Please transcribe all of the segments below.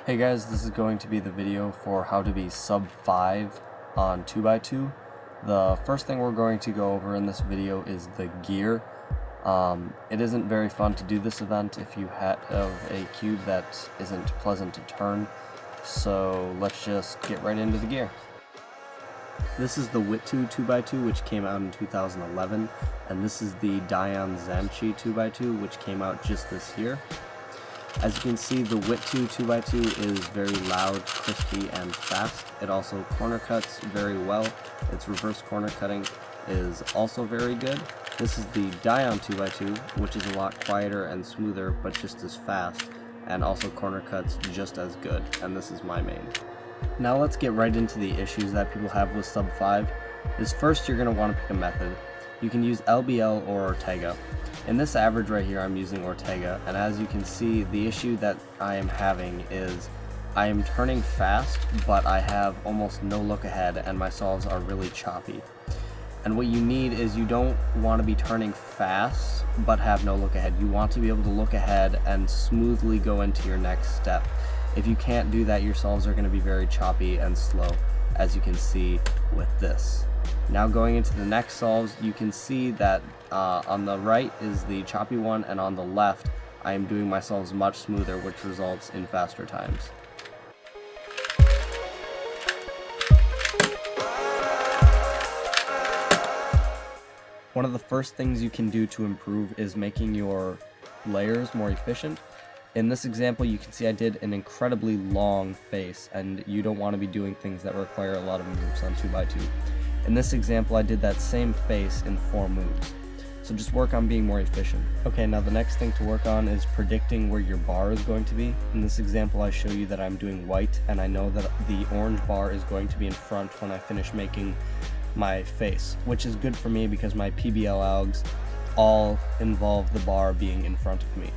Hey guys, this is going to be the video for how to be sub 5 on 2x2. The first thing we're going to go over in this video is the gear. It isn't very fun to do this event if you have a cube that isn't pleasant to turn, so let's just get right into the gear. This is the Wittu 2x2, which came out in 2011, and this is the Dion Zanchi 2x2, which came out just this year. As you can see, the Wittu 2x2 is very loud, crispy, and fast. It also corner cuts very well. Its reverse corner cutting is also very good. This is the Dion 2x2, which is a lot quieter and smoother, but just as fast, and also corner cuts just as good, and this is my main. Now let's get right into the issues that people have with sub 5. First, you're going to want to pick a method. You can use LBL or Ortega. In this average right here, I'm using Ortega, and as you can see, the issue that I am having is I am turning fast, but I have almost no look ahead, and my solves are really choppy. And what you need is you don't want to be turning fast, but have no look ahead. You want to be able to look ahead and smoothly go into your next step. If you can't do that, your solves are going to be very choppy and slow, as you can see with this. Now going into the next solves, you can see that on the right is the choppy one, and on the left I am doing my solves much smoother, which results in faster times. One of the first things you can do to improve is making your layers more efficient. In this example, you can see I did an incredibly long face, and you don't want to be doing things that require a lot of moves on 2x2. In this example, I did that same face in 4 moves. So just work on being more efficient. Okay, now the next thing to work on is predicting where your bar is going to be. In this example, I show you that I'm doing white, and I know that the orange bar is going to be in front when I finish making my face, which is good for me because my PBL algs all involve the bar being in front of me.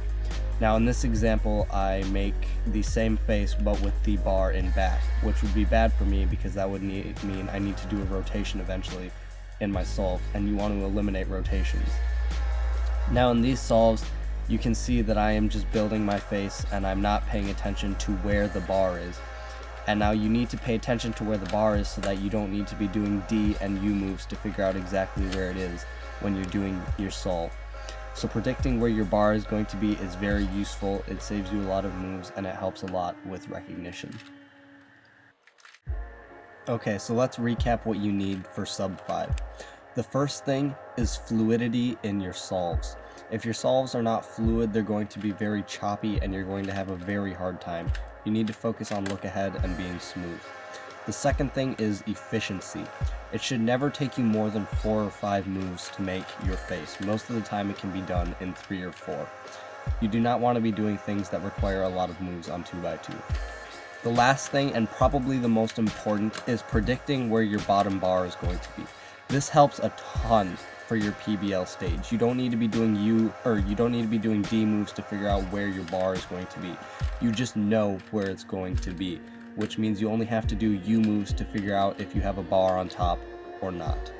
Now in this example, I make the same face but with the bar in back, which would be bad for me because that would mean I need to do a rotation eventually in my solve, and you want to eliminate rotations. Now in these solves, you can see that I am just building my face and I'm not paying attention to where the bar is. And now you need to pay attention to where the bar is so that you don't need to be doing D and U moves to figure out exactly where it is when you're doing your solve. So predicting where your bar is going to be is very useful. It saves you a lot of moves and it helps a lot with recognition. Okay, so let's recap what you need for sub 5. The first thing is fluidity in your solves. If your solves are not fluid, they're going to be very choppy and you're going to have a very hard time. You need to focus on look ahead and being smooth. The second thing is efficiency. It should never take you more than 4 or 5 moves to make your face. Most of the time it can be done in 3 or 4. You do not want to be doing things that require a lot of moves on 2x2. The last thing, and probably the most important, is predicting where your bottom bar is going to be. This helps a ton for your PBL stage. You don't need to be doing D moves to figure out where your bar is going to be. You just know where it's going to be, which means you only have to do U moves to figure out if you have a bar on top or not.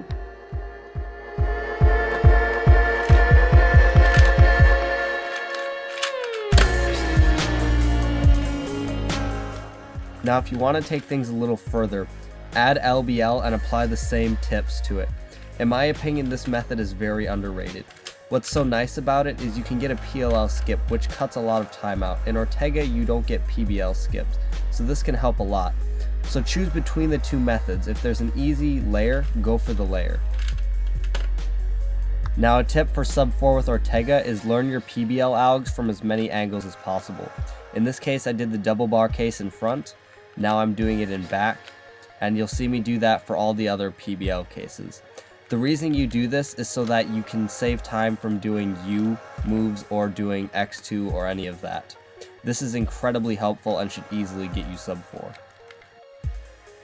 Now if you want to take things a little further, add LBL and apply the same tips to it. In my opinion, this method is very underrated. What's so nice about it is you can get a PLL skip, which cuts a lot of time out. In Ortega, you don't get PBL skips, so this can help a lot. So choose between the two methods. If there's an easy layer, go for the layer. Now a tip for sub 4 with Ortega is learn your PBL algs from as many angles as possible. In this case, I did the double bar case in front. Now I'm doing it in back, and you'll see me do that for all the other PBL cases. The reason you do this is so that you can save time from doing U moves or doing X2 or any of that. This is incredibly helpful and should easily get you sub 4.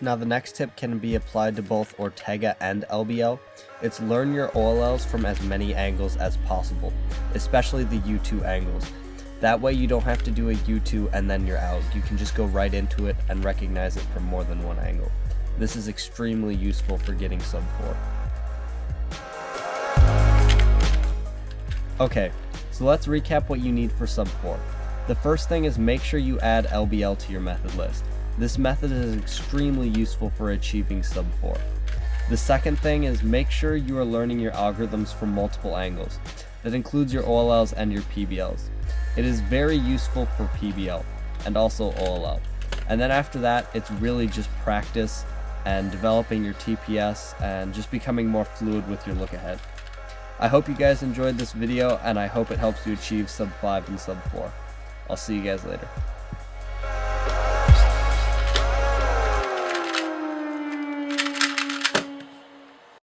Now the next tip can be applied to both Ortega and LBL. It's learn your OLLs from as many angles as possible, especially the U2 angles. That way you don't have to do a U2 and then you're out. You can just go right into it and recognize it from more than one angle. This is extremely useful for getting sub 4. Okay, so let's recap what you need for sub 4. The first thing is make sure you add LBL to your method list. This method is extremely useful for achieving sub 4. The second thing is make sure you are learning your algorithms from multiple angles. That includes your OLLs and your PBLs. It is very useful for PBL and also OLL. And then after that, it's really just practice and developing your TPS and just becoming more fluid with your look ahead. I hope you guys enjoyed this video, and I hope it helps you achieve sub 5 and sub 4. I'll see you guys later.